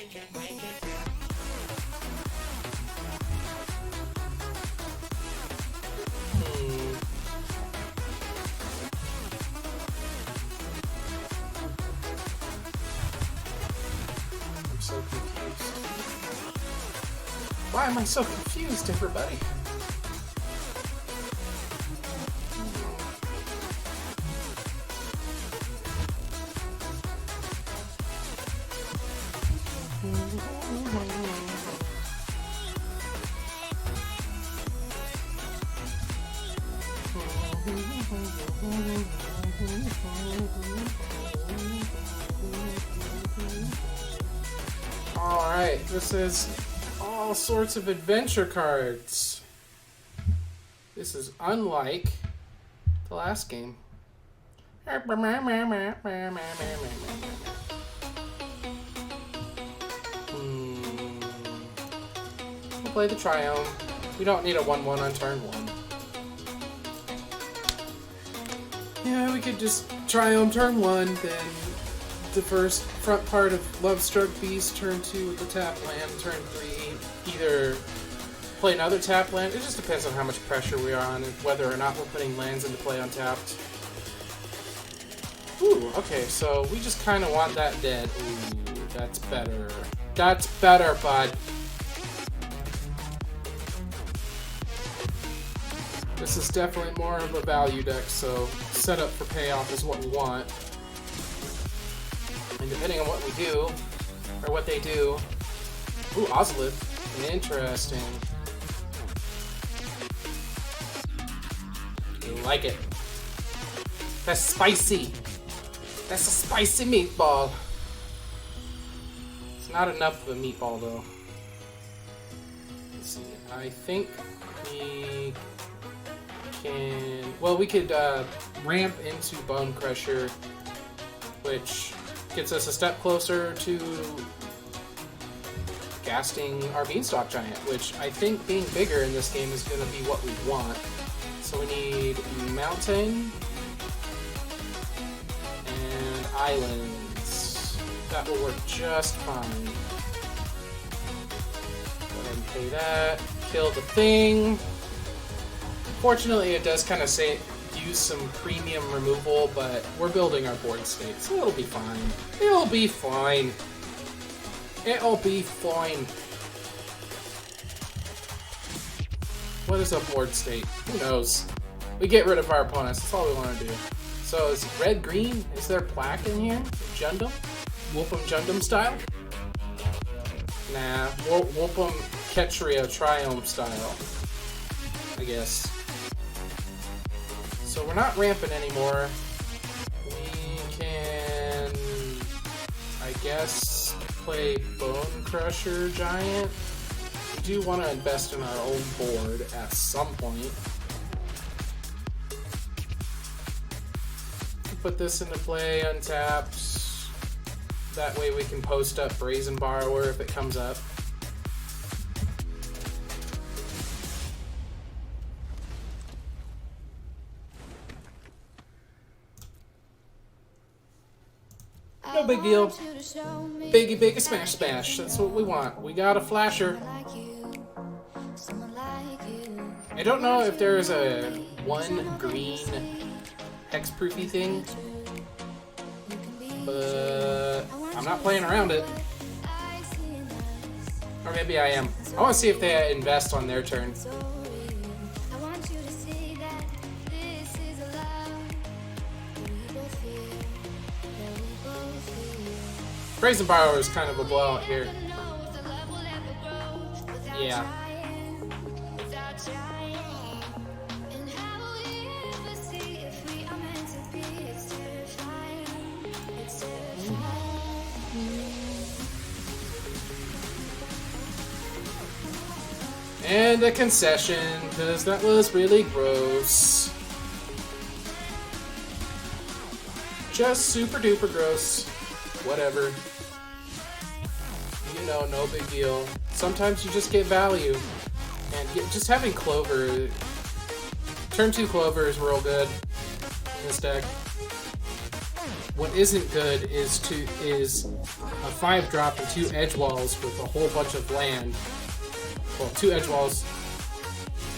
I'm so confused. Why am I so confused, everybody? Alright, this is all sorts of adventure cards. This is unlike the last game. We'll play the Triumph. We don't need a 1-1 on turn 1. Yeah, we could just Triumph turn 1, then the first front part of Lovestruck Beast turn 2 with the tap land, turn 3 either play another tap land. It just depends on how much pressure we are on and whether or not we're putting lands into play untapped. Ooh, okay, so we just kind of want that dead. Ooh, that's better. That's better, bud. This is definitely more of a value deck, so setup for payoff is what we want. And depending on what we do, or what they do... Ooh, Ozolith. Interesting. Like it. That's spicy. That's a spicy meatball. It's not enough of a meatball, though. Let's see. I think we can... Well, we could ramp into Bone Crusher, which gets us a step closer to casting our Beanstalk Giant, which I think being bigger in this game is going to be what we want. So we need Mountain and Islands. That will work just fine. Go ahead and pay that. Kill the thing. Fortunately, it does kind of say use some premium removal, but we're building our board state, so it'll be fine. It'll be fine. It'll be fine. What is a board state? Who knows? We get rid of our opponents. That's all we want to do. So is it red-green? Is there black in here? Jundum? Whoop'em Jundum style? Nah. Whoop'em Ketria Triumph style, I guess. So we're not ramping anymore. We can, I guess, play Bone Crusher Giant. We do want to invest in our own board at some point. Put this into play, untapped. That way we can post up Brazen Borrower if it comes up. No big deal. Biggie smash smash. That's what we want. We got a flasher. I don't know if there's a one green hexproofy thing, but I'm not playing around it. Or maybe I am. I want to see if they invest on their turn. Brazen Borrower is kind of a blowout here. Yeah. And a concession, because that was really gross. Just super duper gross. Whatever. You know, no big deal. Sometimes you just get value. And just having Clover... Turn 2 Clover is real good in this deck. what isn't good is a 5-drop and 2 edge walls with a whole bunch of land. Well, 2 edge walls.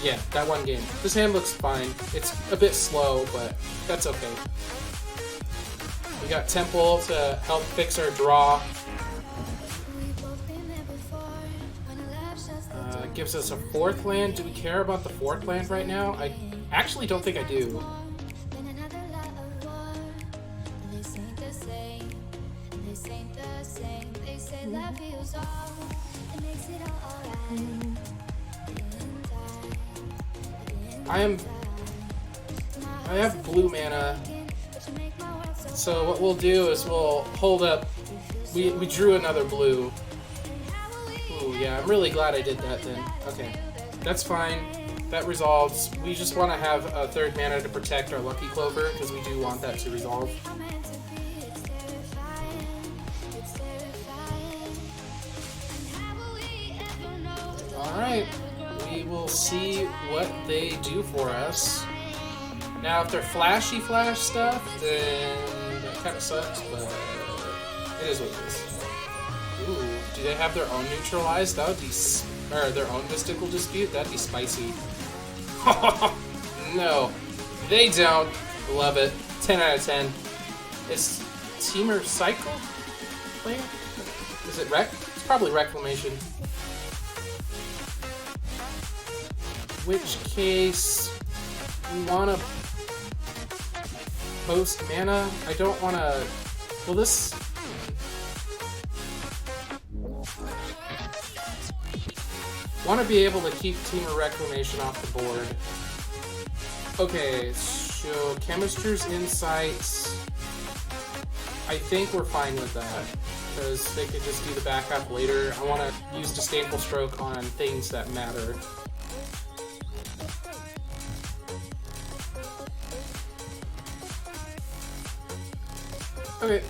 Yeah, that one game. This hand looks fine. It's a bit slow, but that's okay. We got Temple to help fix our draw. Gives us a 4th land. Do we care about the 4th land right now? I actually don't think I do. I have blue mana, so what we'll do is we'll hold up. We drew another blue. Ooh, yeah, I'm really glad I did that then. Okay, that's fine. That resolves. We just want to have a 3rd mana to protect our Lucky Clover, because we do want that to resolve. Alright, we will see what they do for us. Now, if they're flashy flash stuff, then that kind of sucks, but it is what it is. Ooh, do they have their own neutralize? That would be, or their own mystical dispute? That'd be spicy. No, they don't. Love it. 10 out of 10. Is Teamer Cycle playing? Is it Rec? It's probably Reclamation. Which case, we want to post mana. I don't want to. Well, this. Want to be able to keep Teamer Reclamation off the board. Okay, so Chemister's Insights. I think we're fine with that, because they could just do the backup later. I want to use Disdainful Stroke on things that matter. Okay.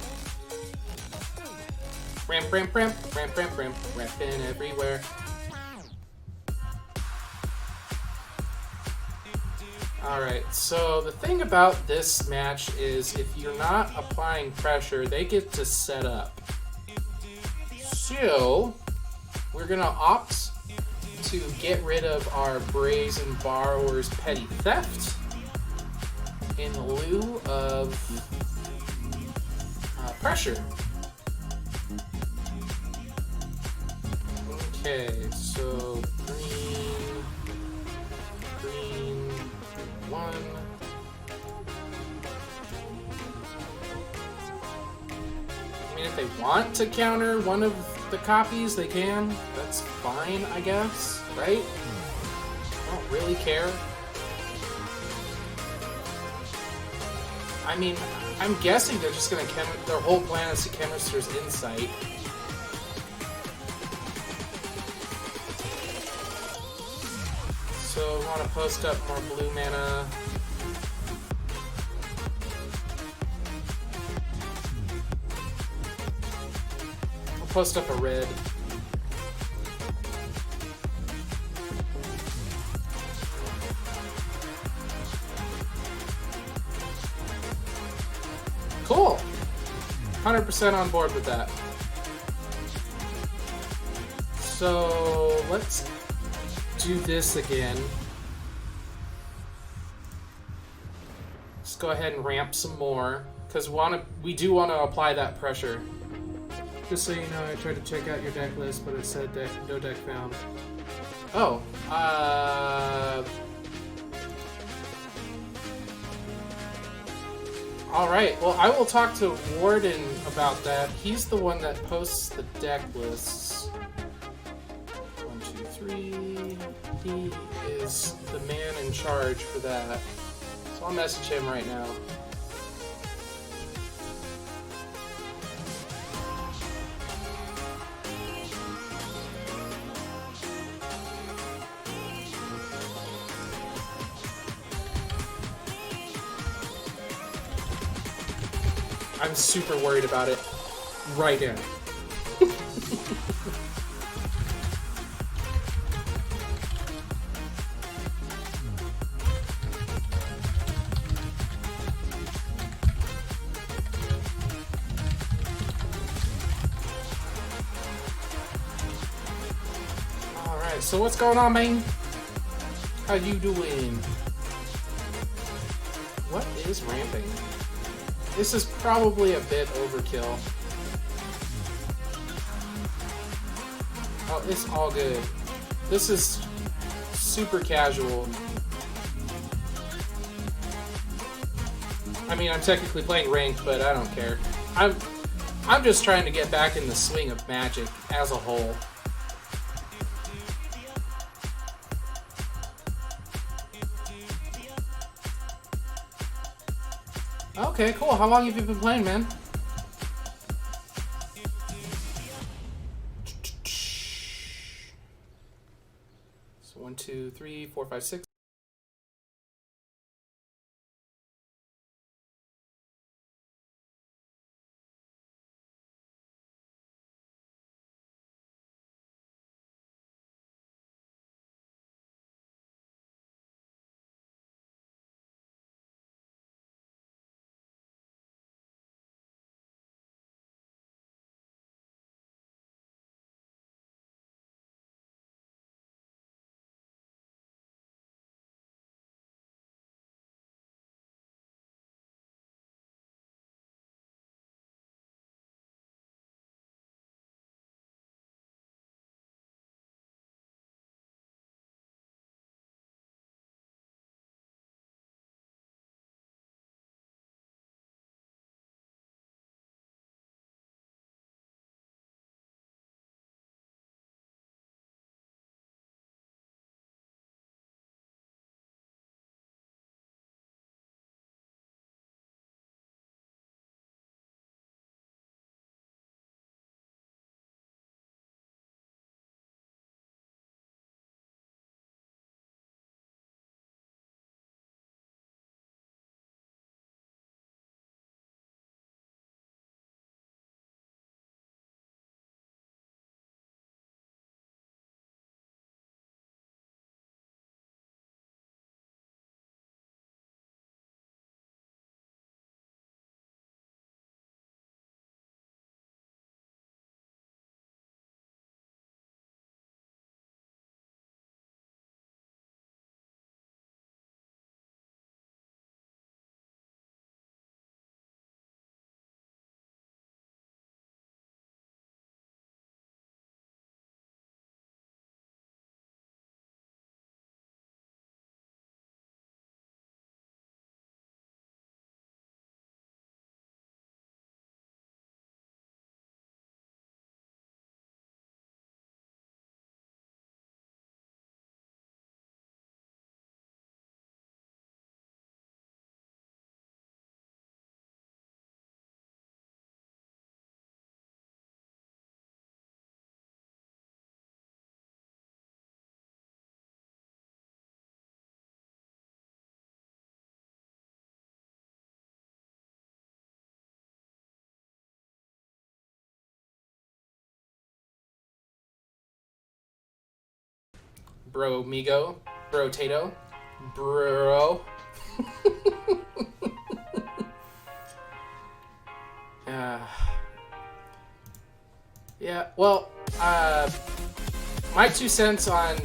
Ramp, ramp, ramp, ramp, ramp, ramp, ramping everywhere. Alright, so the thing about this match is if you're not applying pressure, they get to set up. So, we're gonna opt to get rid of our Brazen Borrower's Petty Theft in lieu of pressure. Okay, so green, 1. I mean, if they want to counter one of the copies, they can. That's fine, I guess, right? I don't really care. I mean, I'm guessing they're just gonna their whole plan is to Chemister's Insight. So we want to post up more blue mana. We'll post up a red. Cool! 100% on board with that. So let's do this again. Let's go ahead and ramp some more, because we do want to apply that pressure. Just so you know, I tried to check out your deck list, but it said that no deck found. Oh, alright, well, I will talk to Warden about that. He's the one that posts the deck lists. 1, 2, 3. He is the man in charge for that. So I'll message him right now. I'm super worried about it right now. Alright, so what's going on, man? How you doing? What is ramping? This is probably a bit overkill. Oh, it's all good. This is super casual. I mean, I'm technically playing ranked, but I don't care. I'm just trying to get back in the swing of Magic as a whole. Okay, cool. How long have you been playing, man? So 1, 2, 3, 4, 5, 6. Bro Migo. Bro Tato. Bro. Yeah, well, my 2 cents on...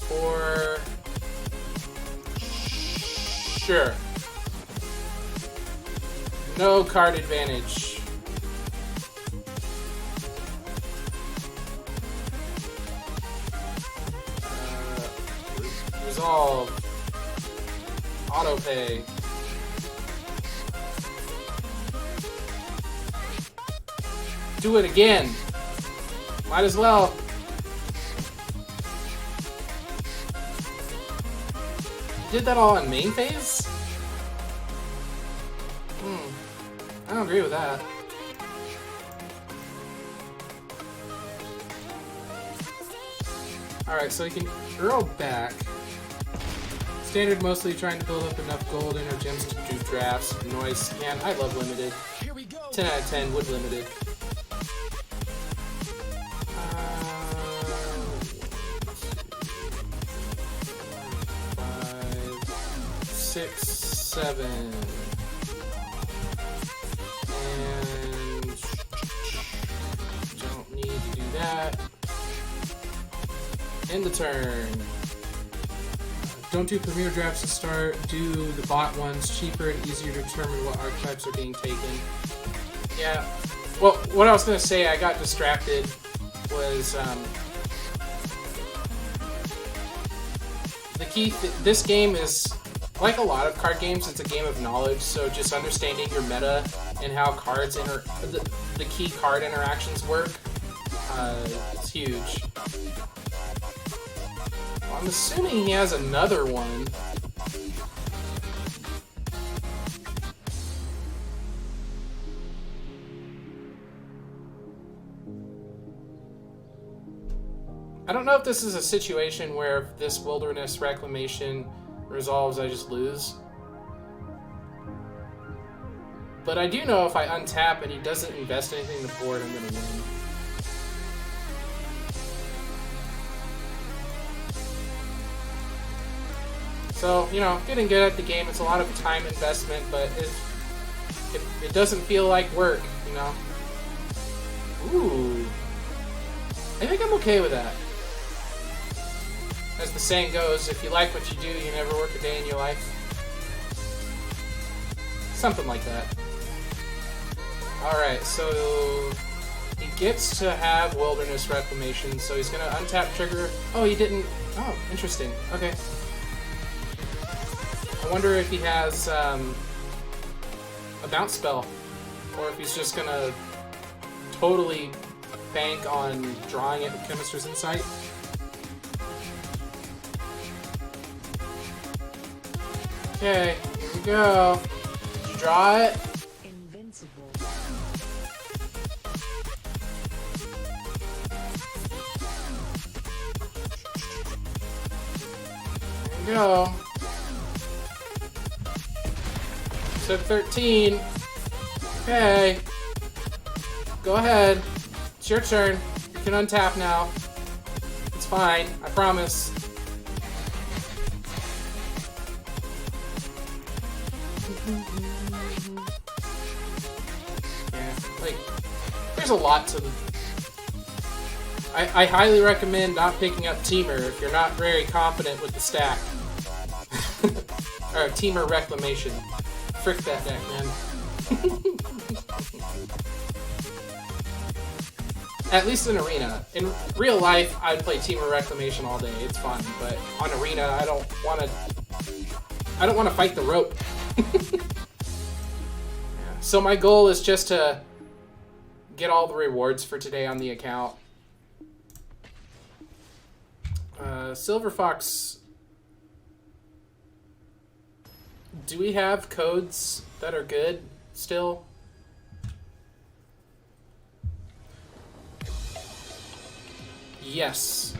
for... Sure. No card advantage. Resolve. Auto pay. Do it again. Might as well. Did that all in main phase? I don't agree with that. Alright, so you can throw back. Standard mostly trying to build up enough gold and or gems to do drafts. Noise. Man, I love limited. 10 out of 10 would limited. 5, 6, 7. And don't need to do that. End the turn. Don't do premier drafts to start. Do the bot ones, cheaper and easier to determine what archetypes are being taken. Yeah. Well, what I was going to say, I got distracted, was the key. This game is, like a lot of card games, it's a game of knowledge, so just understanding your meta and how cards the key card interactions work is huge. Well, I'm assuming he has another one. I don't know if this is a situation where if this wilderness reclamation resolves, I just lose. But I do know if I untap and he doesn't invest anything in the board, I'm going to win. So, you know, getting good at the game, it's a lot of time investment, but it doesn't feel like work, you know? Ooh. I think I'm okay with that. As the saying goes, if you like what you do, you never work a day in your life. Something like that. Alright, so he gets to have Wilderness Reclamation, so he's gonna untap trigger. Oh, he didn't. Oh, interesting. Okay. I wonder if he has a bounce spell, or if he's just gonna totally bank on drawing it with Chemist's Insight. Okay, here we go. Did you draw it? Invincible. There we go. Step 13. Okay. Go ahead. It's your turn. You can untap now. It's fine. I promise. Yeah, like, there's a lot to the... I highly recommend not picking up Teamer if you're not very confident with the stack. Or Teamer Reclamation. Frick that deck, man. At least in Arena. In real life, I'd play Teamer Reclamation all day. It's fun, but on Arena, I don't want to fight the rope. Yeah. So my goal is just to get all the rewards for today on the account. Silver Fox, do we have codes that are good still? Yes,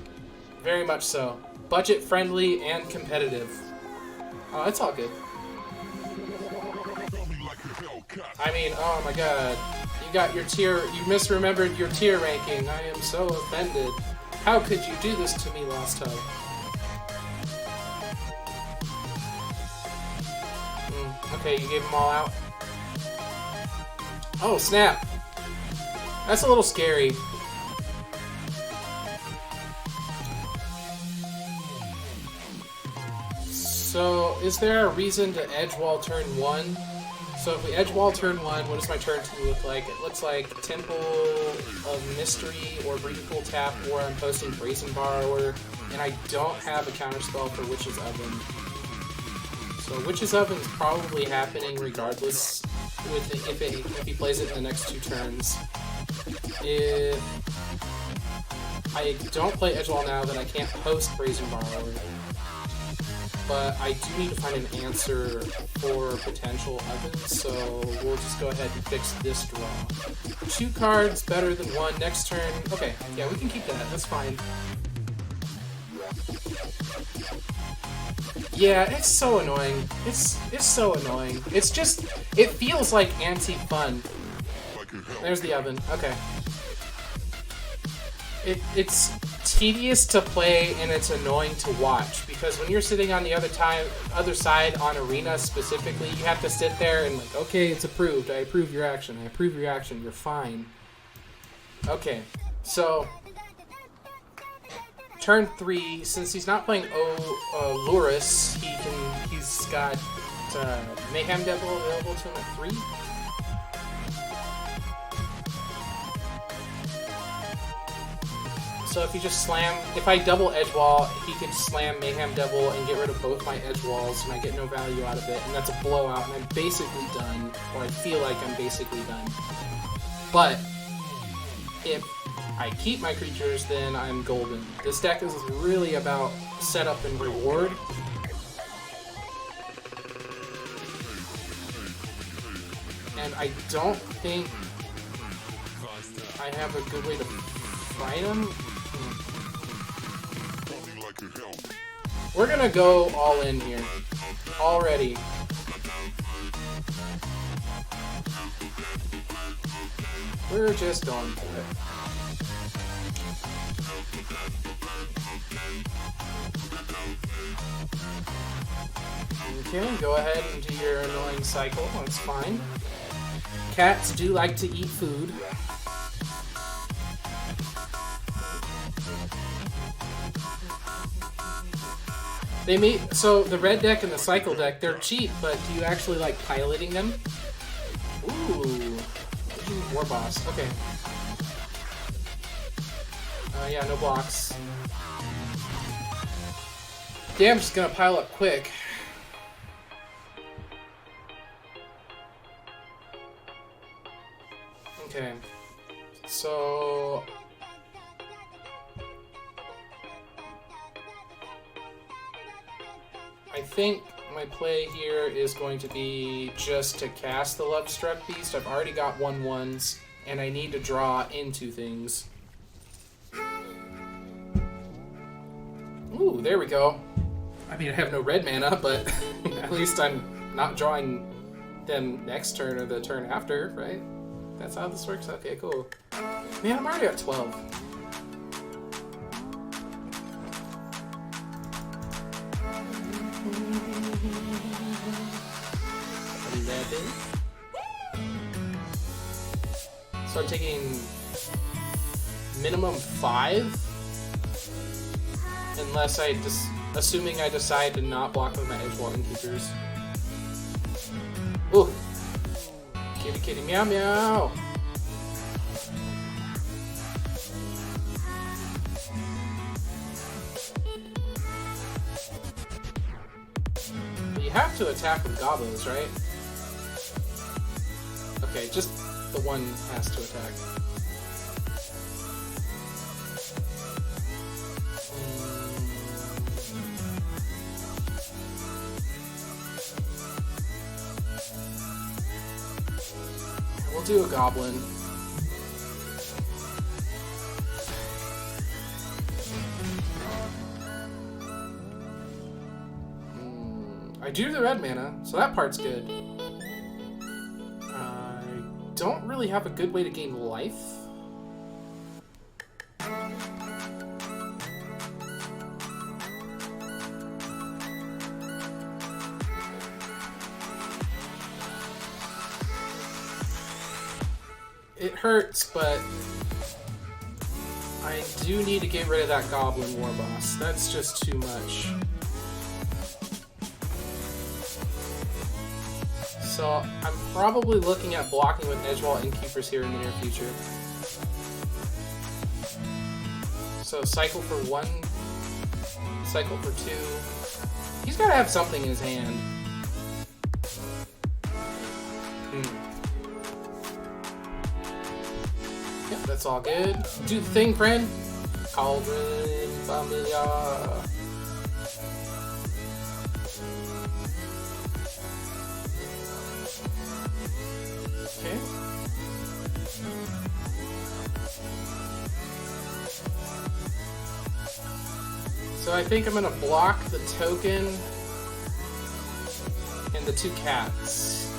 very much so. Budget friendly and competitive. Oh, it's all good. I mean, oh my god. You got your tier, you misremembered your tier ranking. I am so offended. How could you do this to me last time? Okay, you gave them all out. Oh, snap. That's a little scary. So, is there a reason to edge wall turn 1? So if we edge wall turn 1, what does my turn 2 look like? It looks like Temple of Mystery or Breathful Tap, or I'm posting Brazen Borrower, and I don't have a counterspell for Witch's Oven. So Witch's Oven is probably happening regardless if he plays it in the next 2 turns. If I don't play edge wall now, then I can't post Brazen Borrower. But I do need to find an answer for potential ovens, so we'll just go ahead and fix this draw. 2 cards better than 1 next turn. Okay, yeah, we can keep that. That's fine. Yeah, it's so annoying. It's so annoying. It's just, it feels like anti-fun. There's the oven. Okay. It's tedious to play and it's annoying to watch, because when you're sitting on the other side on Arena specifically, you have to sit there and like, okay, it's approved. I approve your action. I approve your action. You're fine. Okay, so turn 3, since he's not playing Lurus, he's got Mayhem Devil available to him at 3. So if you just slam, if I double edge wall, he can slam Mayhem Devil and get rid of both my edge walls, and I get no value out of it, and that's a blowout, and I'm basically done, or I feel like I'm basically done. But if I keep my creatures, then I'm golden. This deck is really about setup and reward. And I don't think I have a good way to fight him. We're gonna go all in here. Already. We're just going for it. Okay, go ahead and do your annoying cycle. That's fine. Cats do like to eat food. So the red deck and the cycle deck, they're cheap, but do you actually like piloting them? Ooh, War Boss. Okay. Yeah, no blocks. Damn, just gonna pile up quick. Okay. So I think my play here is going to be just to cast the Love Struck Beast. I've already got 1/1s, and I need to draw into things. Ooh, there we go. I mean, I have no red mana, but at least I'm not drawing them next turn or the turn after, right? That's how this works? Okay, cool. Man, I'm already at 12. 11. So I'm taking minimum 5, unless assuming I decide to not block with my edge wall innkeepers. Ooh, kitty kitty meow meow. You have to attack with goblins, right? Okay, just the one has to attack. We'll do a goblin. I do the red mana, so that part's good. I don't really have a good way to gain life. It hurts, but I do need to get rid of that Goblin War Boss. That's just too much. So I'm probably looking at blocking with Edgewall Innkeepers here in the near future. So cycle for 1, cycle for 2. He's got to have something in his hand. Yep, that's all good. Do the thing, friend. Cauldron Familiar. Okay. So I think I'm gonna block the token and the 2 cats.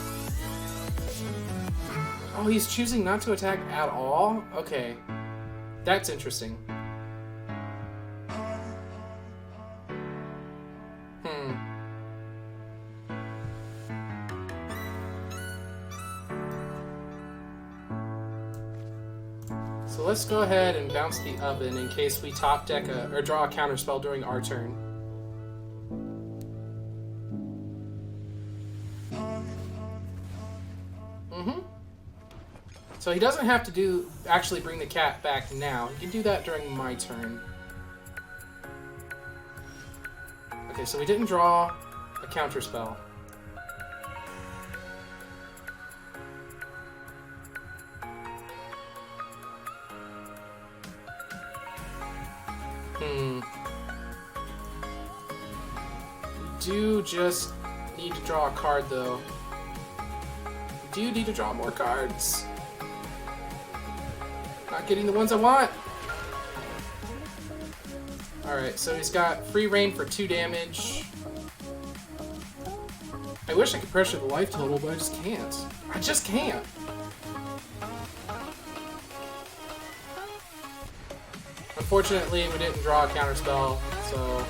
Oh, he's choosing not to attack at all? Okay. That's interesting. So let's go ahead and bounce the oven in case we top deck or draw a counterspell during our turn. So he doesn't have to actually bring the cat back now. He can do that during my turn. Okay, so we didn't draw a counterspell. We do just need to draw a card, though. We do need to draw more cards. Not getting the ones I want. Alright, so he's got free reign for 2 damage. I wish I could pressure the life total, but I just can't. I just can't. Unfortunately, we didn't draw a counterspell, so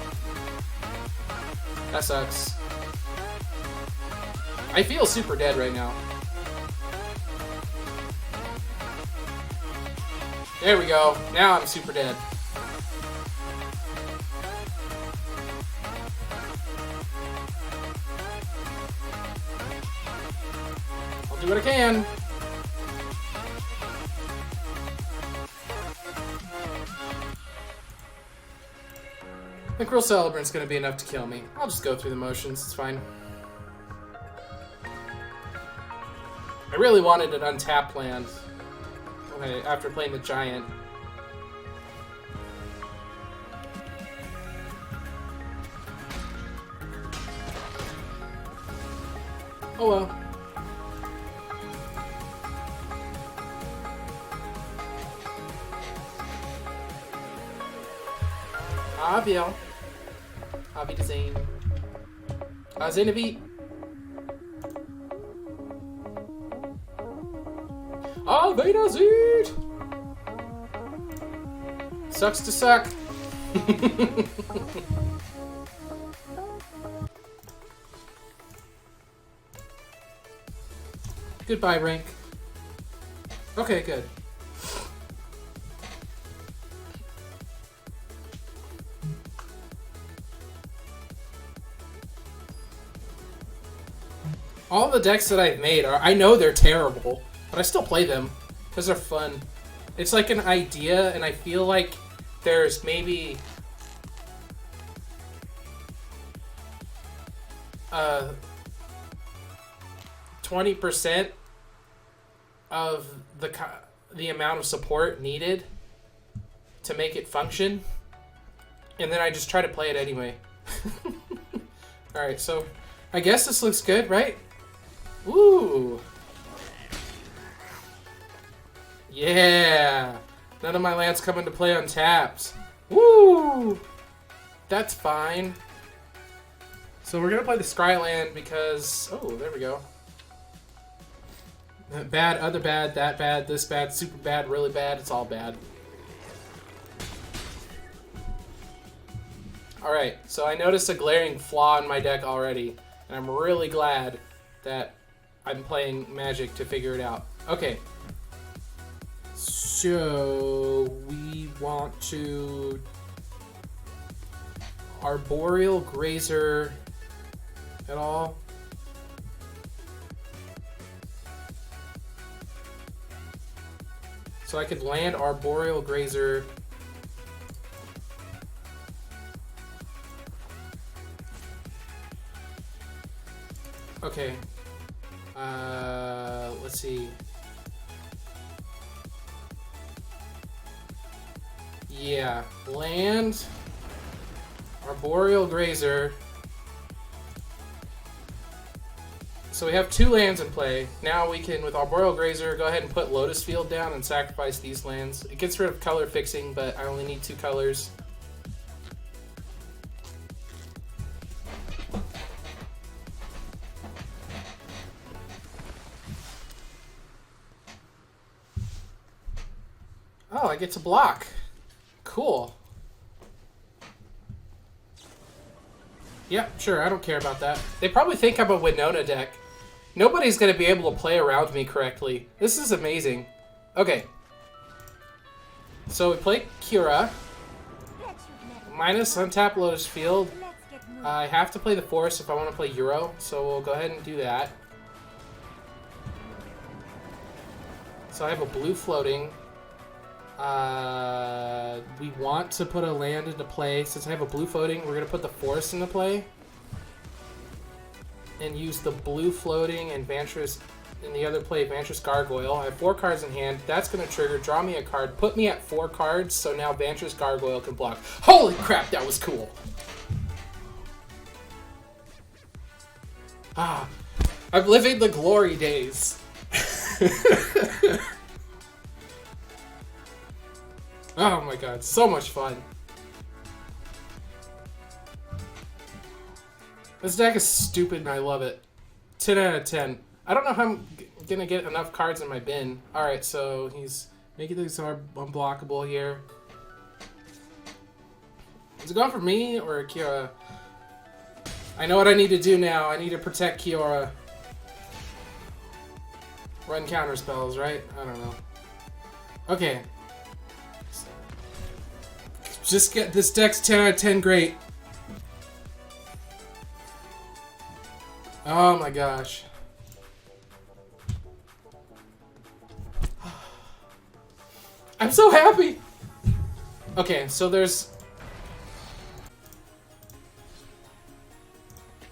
that sucks. I feel super dead right now. There we go. Now I'm super dead. I'll do what I can. I think Real Celebrant's gonna be enough to kill me. I'll just go through the motions, it's fine. I really wanted an untapped land. Okay, after playing the Giant. Oh well. Aviel. Avi Design. Zenavi. Avedazit! Sucks to suck. Goodbye, rank. Okay, good. All the decks that I've made I know they're terrible, but I still play them because they're fun. It's like an idea, and I feel like there's maybe 20% of the amount of support needed to make it function, and then I just try to play it anyway. Alright, so I guess this looks good, right? Woo! Yeah! None of my lands come into play untapped. Woo! That's fine. So we're gonna play the Scryland because... Oh, there we go. Bad, other bad, that bad, this bad, super bad, really bad. It's all bad. Alright, so I noticed a glaring flaw in my deck already. And I'm really glad that I'm playing Magic to figure it out. Okay. So we want to Arboreal Grazer at all. So I could land Arboreal Grazer. Okay. Let's see. Yeah, land Arboreal Grazer. So we have 2 lands in play. Now we can, with Arboreal Grazer, go ahead and put Lotus Field down and sacrifice these lands. It gets rid of color fixing, but I only need 2 colors. Oh, I get to block. Cool. Yep, sure, I don't care about that. They probably think I'm a Winona deck. Nobody's going to be able to play around me correctly. This is amazing. Okay. So we play Kira. Minus untap Lotus Field. I have to play the Forest if I want to play Euro, so we'll go ahead and do that. So I have a blue floating. We want to put a land into play. Since I have a blue floating, we're going to put the Forest into play. And use the blue floating and Vantress in the other play, Vantress Gargoyle. I have 4 cards in hand. That's going to trigger, draw me a card, put me at 4 cards, so now Vantress Gargoyle can block. Holy crap, that was cool! Ah, I'm living the glory days. Oh my god, so much fun. This deck is stupid and I love it. 10 out of 10. I don't know how I'm gonna get enough cards in my bin. Alright, so he's making things unblockable here. Is it going for me or Kiora? I know what I need to do now. I need to protect Kiora. Run counter spells, right? I don't know. Okay. Just get this deck's 10 out of 10 great. Oh my gosh. I'm so happy! Okay, so there's...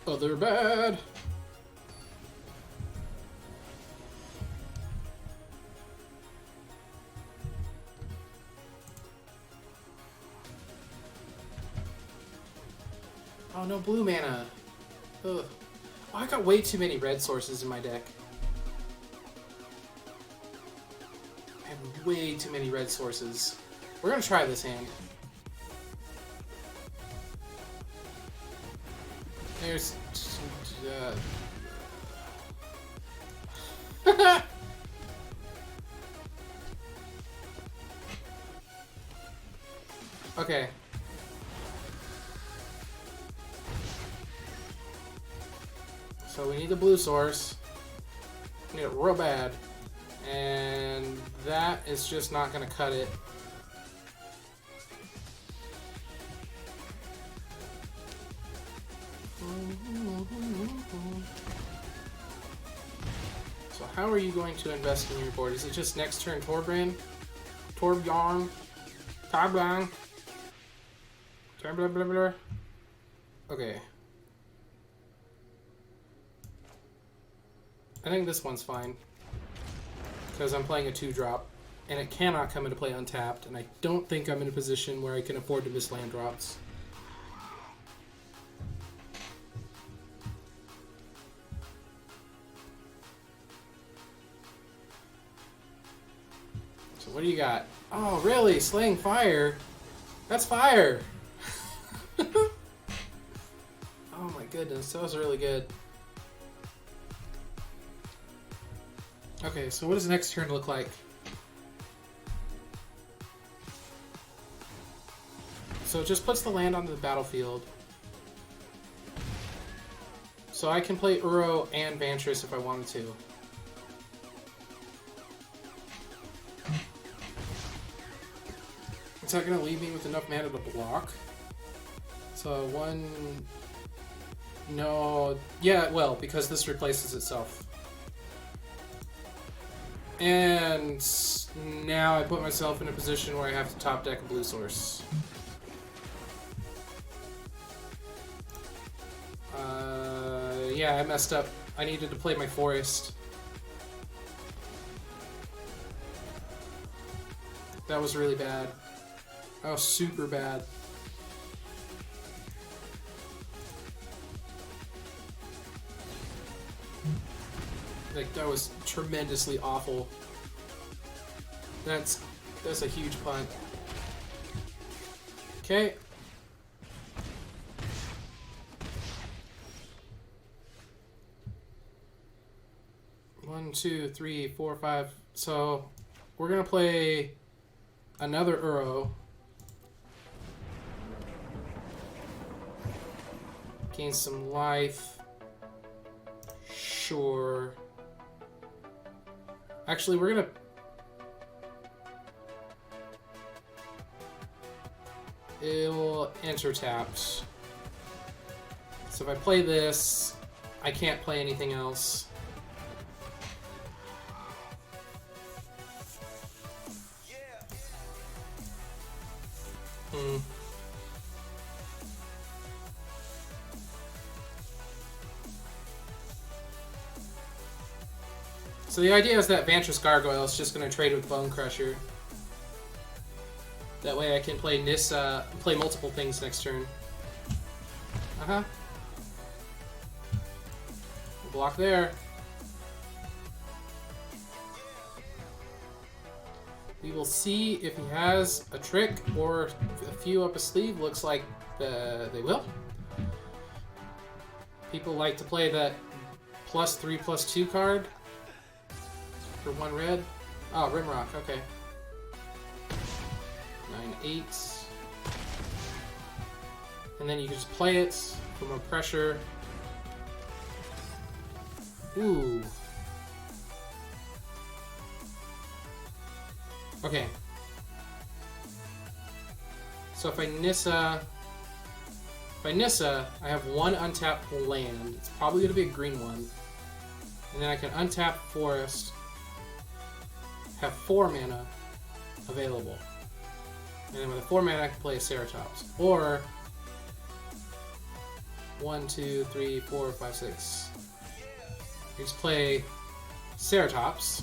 Other bad. Oh, no blue mana. Ugh. Oh, I got way too many red sources in my deck. I have way too many red sources. We're gonna try this hand. There's... Okay. So we need the blue source. We need it real bad. And that is just not gonna cut it. So how are you going to invest in your board? Is it just next turn Torbran? Torbjorn? Torbran? Torbran? Okay. I think this one's fine. Because I'm playing a 2-drop. And it cannot come into play untapped. And I don't think I'm in a position where I can afford to miss land drops. So what do you got? Oh, really? Slaying fire? That's fire! Oh my goodness, that was really good. Okay, so what does the next turn look like? So it just puts the land onto the battlefield. So I can play Uro and Vantress if I wanted to. Is that going to leave me with enough mana to block? So one... No... Yeah, well, because this replaces itself. And now I put myself in a position where I have to top deck a blue source. Yeah, I messed up. I needed to play my forest. That was really bad. That was super bad. Like, that was tremendously awful. That's a huge punt. Okay. One, two, three, four, five. So we're gonna play another Uro. Gain some life. Sure. Actually, we're gonna... it'll enter tapped. So if I play this, I can't play anything else. So the idea is that Vantress Gargoyle is just going to trade with Bone Crusher. That way I can play Nissa, play multiple things next turn. Block there. We will see if he has a trick or a few up his sleeve. Looks like they will. People like to play that +3/+2 card for 1 red. Oh, Rimrock, okay. 9/8. And then you can just play it from a pressure. Ooh. Okay. So if I Nissa, I have 1 untapped land. It's probably going to be a green one. And then I can untap Forest, have 4 mana available. And then with the 4 mana I can play a Ceratops. Or 1, 2, 3, 4, 5, 6. You just play Ceratops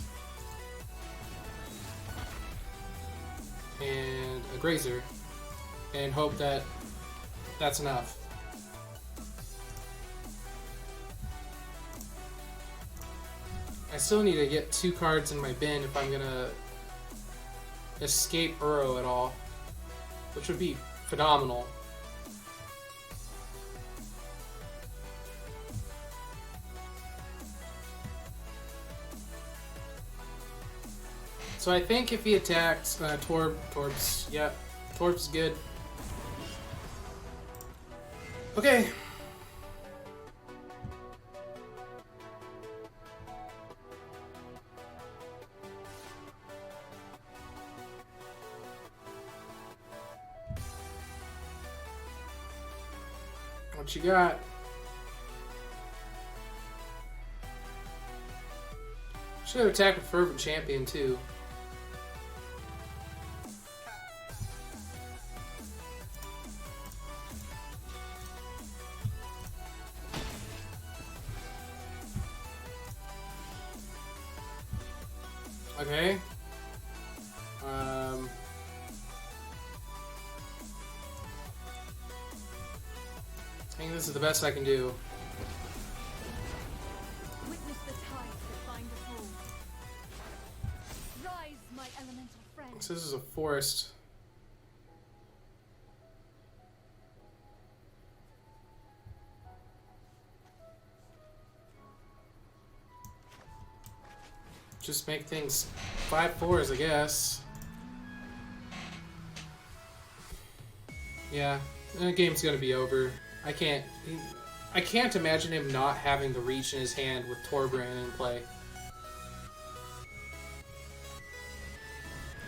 and a Grazer and hope that that's enough. I still need to get 2 cards in my bin if I'm gonna escape Uro at all, which would be phenomenal. So I think if he attacks Torb's, yep, Torb's good. Okay. What you got? Should have attacked with Fervent Champion too. Okay. I think this is the best I can do. Witness the tides that bind us all. Rise, my elemental friend. So this is a forest. Just make things 5/4s, I guess. Yeah, the game's gonna be over. I can't imagine him not having the reach in his hand with Torbran in play.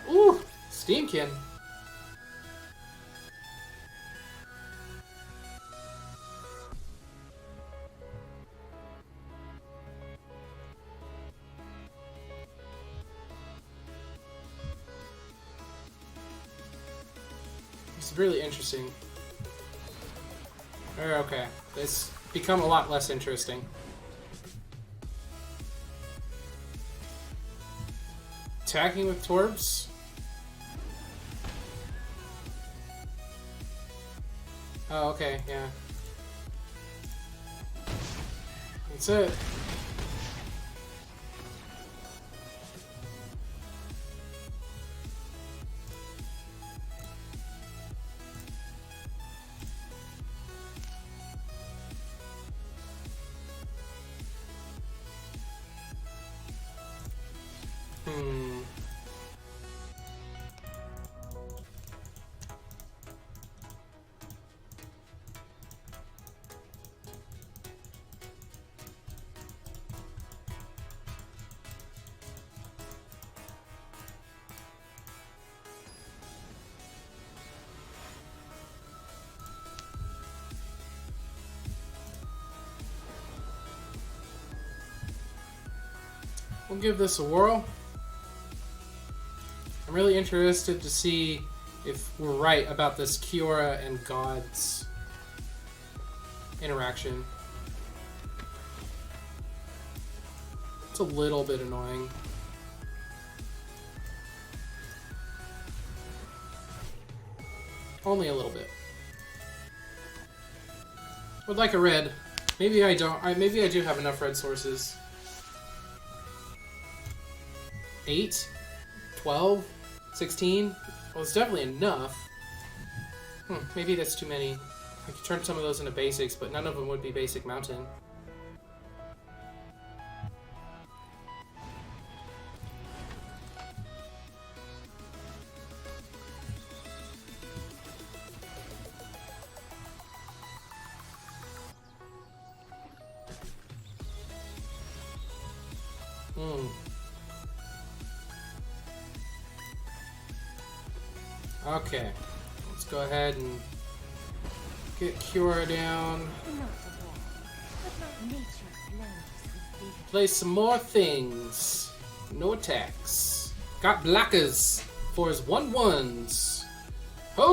Ooh, Steamkin. It's really interesting. Okay, it's become a lot less interesting. Attacking with Torbs? Oh, okay, yeah. That's it. we'll give this a whirl. I'm really interested to see if we're right about this Kiora and Gods interaction. It's a little bit annoying. Only a little bit. Would like a red. Maybe I don't. Maybe I do have enough red sources. 8? 12? 16? Well, it's definitely enough. Maybe that's too many. I could turn some of those into basics, but none of them would be basic mountain. Okay, let's go ahead and get Kiora down. Play some more things. No attacks. Got blockers for his 1/1s. You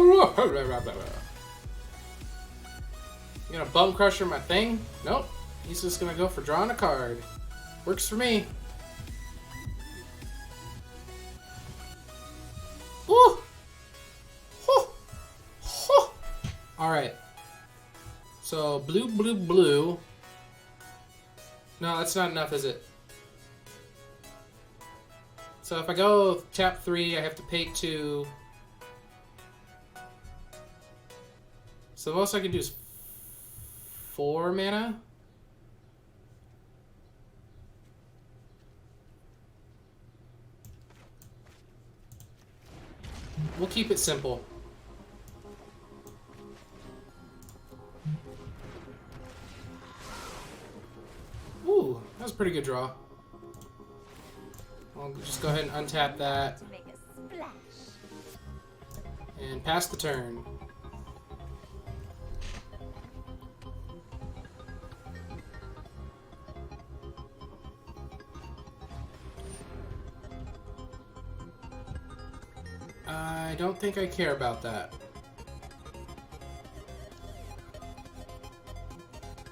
gonna bum crusher my thing? Nope. He's just gonna go for drawing a card. Works for me. Woo! Alright. So, blue, blue, blue. No, that's not enough, is it? So if I go tap 3, I have to pay 2. So the most I can do is 4 mana? We'll keep it simple. Ooh, that was a pretty good draw. I'll just go ahead and untap that. And pass the turn. I don't think I care about that.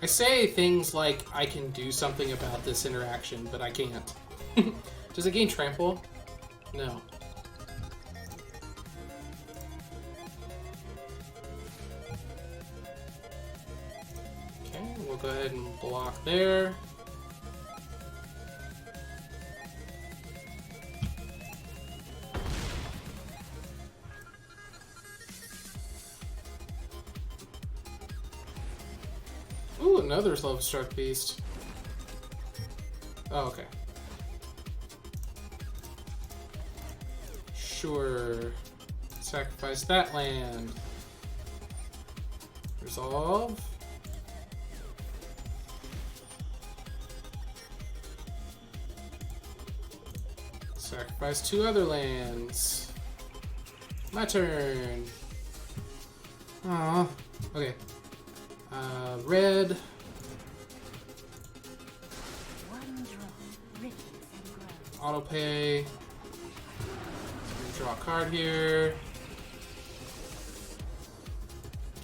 I say things like I can do something about this interaction, but I can't. Does it gain trample? No. Okay, we'll go ahead and block there. Ooh, another Love-Struck Beast. Oh, okay. Sure. Sacrifice that land. Resolve. Sacrifice 2 other lands. My turn. Aw. Okay. Red. Auto pay. Draw a card here.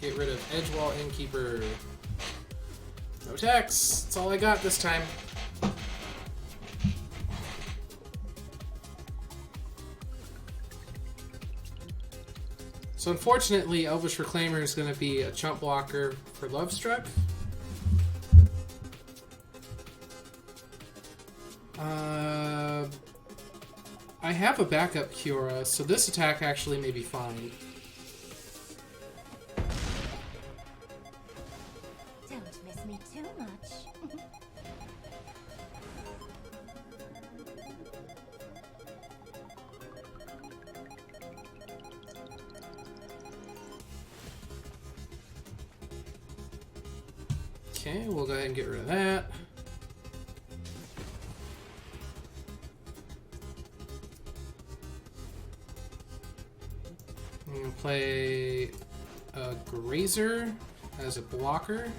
Get rid of Edgewall Innkeeper. No attacks. That's all I got this time. So unfortunately, Elvish Reclaimer is going to be a chump blocker for Lovestruck. I have a backup Kiora, so this attack actually may be fine. Don't miss me too much. Okay, we'll go ahead and get rid of that. I'm going to play a Grazer as a blocker.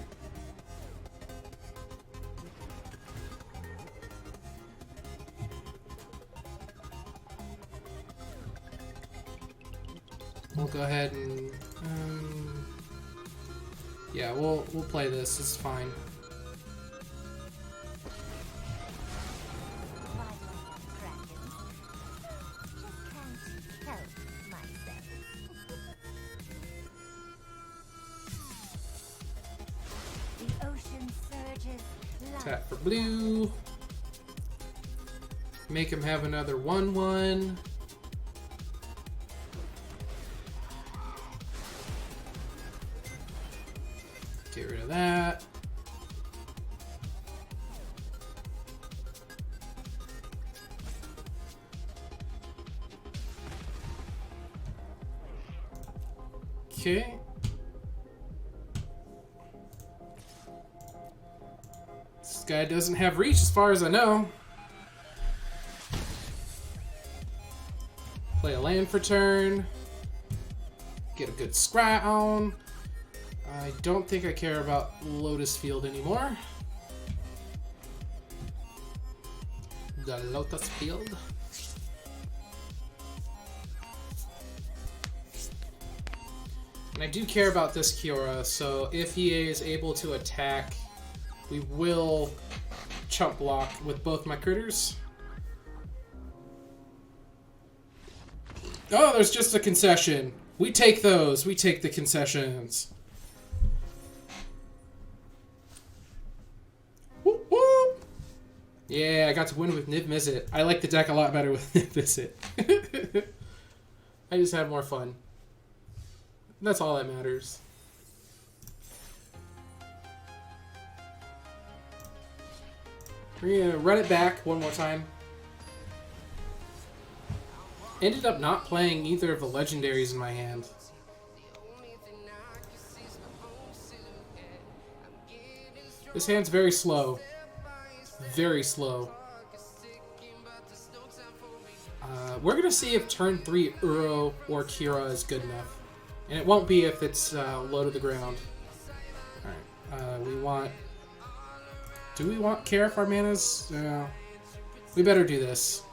we'll go ahead and yeah, we'll play this. It's fine. Tap for blue. Make him have another 1/1. Get rid of that. Okay. This guy doesn't have reach as far as I know. Play a land for turn. Get a good scry on. I don't think I care about Lotus Field anymore. The Lotus Field. And I do care about this Kiora, so if he is able to attack, we will chump block with both my critters. Oh, there's just a concession. We take those. We take the concessions. Woo woo! Yeah, I got to win with Niv Mizzet. I like the deck a lot better with Niv Mizzet. I just had more fun. That's all that matters. We're gonna run it back one more time. Ended up not playing either of the legendaries in my hand. This hand's very slow. Very slow. We're gonna see if turn 3 Uro or Kira is good enough. And it won't be if it's low to the ground. Alright, we want... Do we want care if our mana's... we better do this.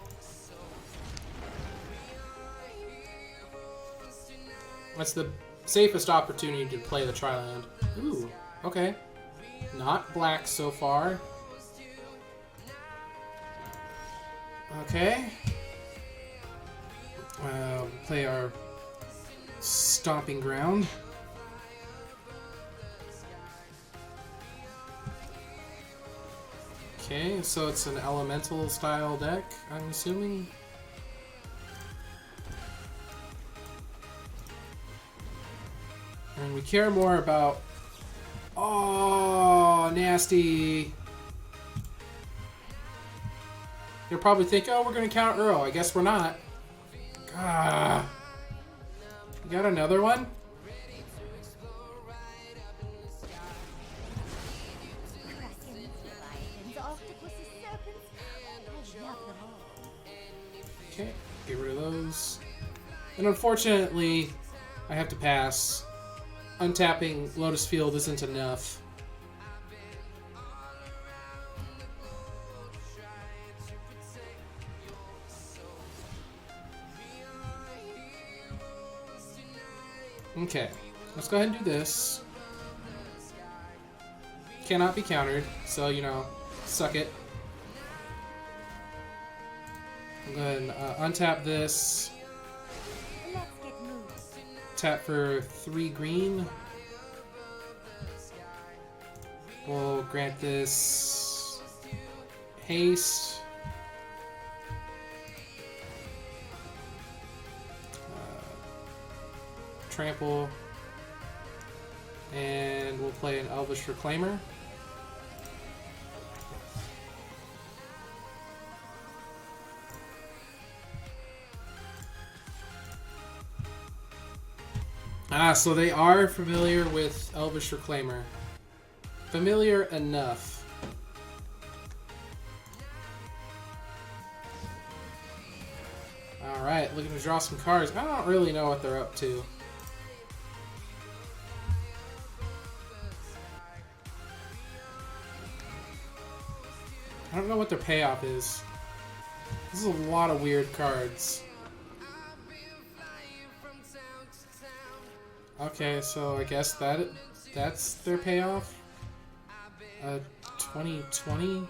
That's the safest opportunity to play the Tri-Land. Ooh, okay. Not black so far. Okay. Play our Stomping Ground. Okay, so it's an elemental style deck, I'm assuming. And we care more about... Oh, nasty. You'll probably think, oh, we're going to count Uro. I guess we're not. Ah. You got another one? Okay, get rid of those. And unfortunately, I have to pass. Untapping Lotus Field isn't enough. Okay, let's go ahead and do this. Cannot be countered, so, you know, suck it. I'm going to untap this. Tap for 3 green. We'll grant this haste. Trample. And we'll play an Elvish Reclaimer. Ah, so they are familiar with Elvish Reclaimer. Familiar enough. Alright, looking to draw some cards. I don't really know what they're up to. I don't know what their payoff is. This is a lot of weird cards. Okay, so I guess that's their payoff. 2020.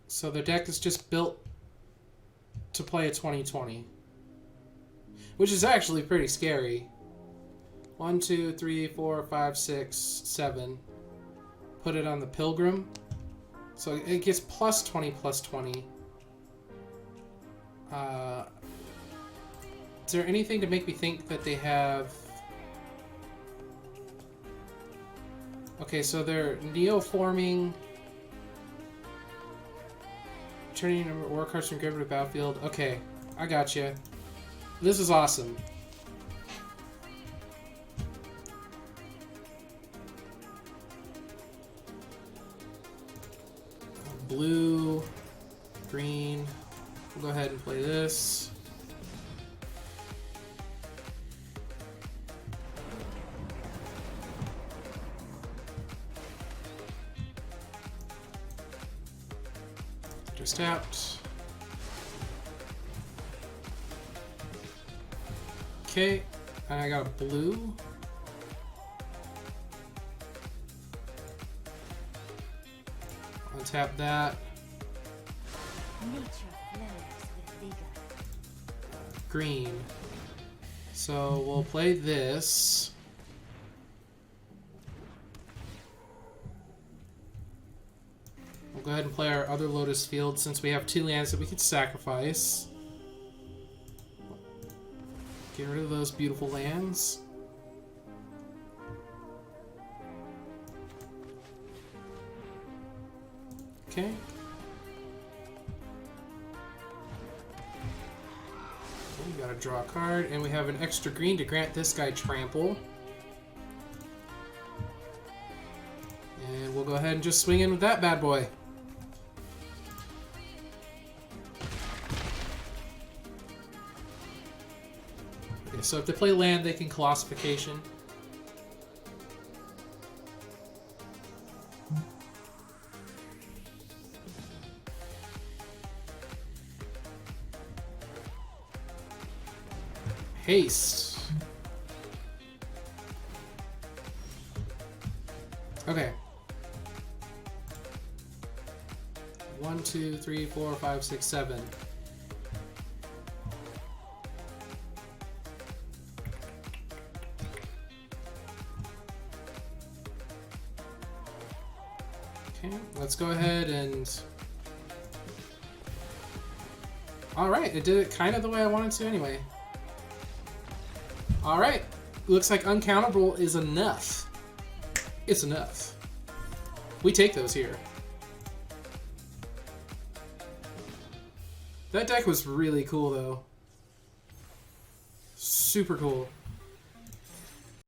So their deck is just built to play a 2020, which is actually pretty scary. 1, 2, 3, 4, 5, 6, 7. Put it on the Pilgrim. So it gets plus 20, plus 20. Is there anything to make me think that they have... Okay, so they're neoforming... Turning number war cards from graveyard to battlefield. Okay, I got you. This is awesome. Blue, green. We'll go ahead and play this. Just tapped. Okay, and I got a blue. Untap that. Nature flows with vigor. Green. So we'll play this. We'll go ahead and play our other Lotus Field since we have 2 lands that we could sacrifice. Get rid of those beautiful lands. Okay. We gotta draw a card, and we have an extra green to grant this guy trample. And we'll go ahead and just swing in with that bad boy. Okay, so if they play land, they can Colossification. Haste. Okay. 1, 2, 3, 4, 5, 6, 7. Okay, let's go ahead and... Alright, it did it kind of the way I wanted to anyway. Alright, looks like uncountable is enough. It's enough. We take those here. That deck was really cool though. Super cool.